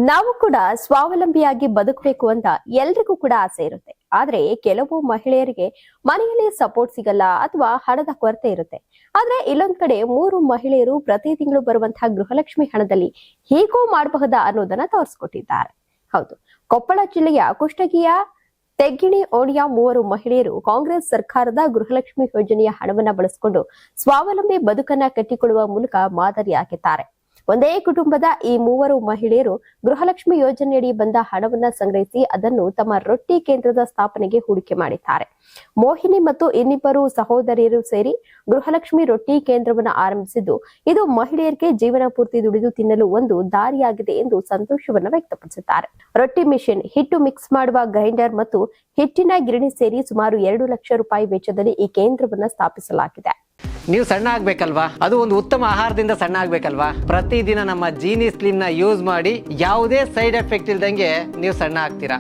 ನಾವು ಕೂಡ ಸ್ವಾವಲಂಬಿಯಾಗಿ ಬದುಕಬೇಕು ಅಂತ ಎಲ್ರಿಗೂ ಕೂಡ ಆಸೆ ಇರುತ್ತೆ. ಆದ್ರೆ ಕೆಲವು ಮಹಿಳೆಯರಿಗೆ ಮನೆಯಲ್ಲಿ ಸಪೋರ್ಟ್ ಸಿಗಲ್ಲ ಅಥವಾ ಹಣದ ಕೊರತೆ ಇರುತ್ತೆ. ಆದ್ರೆ ಇಲ್ಲೊಂದ್ ಕಡೆ 3 ಮಹಿಳೆಯರು ಪ್ರತಿ ತಿಂಗಳು ಬರುವಂತಹ ಗೃಹಲಕ್ಷ್ಮಿ ಹಣದಲ್ಲಿ ಹೀಗೂ ಮಾಡಬಹುದಾ ಅನ್ನೋದನ್ನ ತೋರಿಸ್ಕೊಟ್ಟಿದ್ದಾರೆ. ಹೌದು, ಕೊಪ್ಪಳ ಜಿಲ್ಲೆಯ ಕುಷ್ಟಗಿಯ ತೆಗ್ಗಿಣಿ ಓಣಿಯ 3 ಮಹಿಳೆಯರು ಕಾಂಗ್ರೆಸ್ ಸರ್ಕಾರದ ಗೃಹಲಕ್ಷ್ಮಿ ಯೋಜನೆಯ ಹಣವನ್ನ ಬಳಸಿಕೊಂಡು ಸ್ವಾವಲಂಬಿ ಬದುಕನ್ನ ಕಟ್ಟಿಕೊಳ್ಳುವ ಮೂಲಕ ಮಾದರಿಯಾಗಿದ್ದಾರೆ. ಒಂದೇ ಕುಟುಂಬದ ಈ 3 ಮಹಿಳೆಯರು ಗೃಹಲಕ್ಷ್ಮಿ ಯೋಜನೆಯಡಿ ಬಂದ ಹಣವನ್ನ ಸಂಗ್ರಹಿಸಿ ಅದನ್ನು ತಮ್ಮ ರೊಟ್ಟಿ ಕೇಂದ್ರದ ಸ್ಥಾಪನೆಗೆ ಹೂಡಿಕೆ ಮಾಡಿದ್ದಾರೆ. ಮೋಹಿನಿ ಮತ್ತು ಇನ್ನಿಬ್ಬರು ಸಹೋದರಿಯರು ಸೇರಿ ಗೃಹಲಕ್ಷ್ಮಿ ರೊಟ್ಟಿ ಕೇಂದ್ರವನ್ನು ಆರಂಭಿಸಿದ್ದು, ಇದು ಮಹಿಳೆಯರಿಗೆ ಜೀವನ ಪೂರ್ತಿ ದುಡಿದು ತಿನ್ನಲು ಒಂದು ದಾರಿಯಾಗಿದೆ ಎಂದು ಸಂತೋಷವನ್ನು ವ್ಯಕ್ತಪಡಿಸಿದ್ದಾರೆ. ರೊಟ್ಟಿ ಮಿಷನ್, ಹಿಟ್ಟು ಮಿಕ್ಸ್ ಮಾಡುವ ಗ್ರೈಂಡರ್ ಮತ್ತು ಹಿಟ್ಟಿನ ಗಿರಣಿ ಸೇರಿ ಸುಮಾರು 2 ಲಕ್ಷ ರೂಪಾಯಿ ವೆಚ್ಚದಲ್ಲಿ ಈ ಕೇಂದ್ರವನ್ನು ಸ್ಥಾಪಿಸಲಾಗಿದೆ. ನೀವು ಸಣ್ಣ ಆಗ್ಬೇಕಲ್ವಾ? ಅದು ಒಂದು ಉತ್ತಮ ಆಹಾರದಿಂದ ಸಣ್ಣ ಆಗ್ಬೇಕಲ್ವಾ? ಪ್ರತಿದಿನ ನಮ್ಮ ಜೀನಿ ಸ್ಲಿಮ್ ನ ಯೂಸ್ ಮಾಡಿ ಯಾವುದೇ ಸೈಡ್ ಎಫೆಕ್ಟ್ ಇಲ್ದಂಗೆ ನೀವು ಸಣ್ಣ ಆಗ್ತೀರಾ.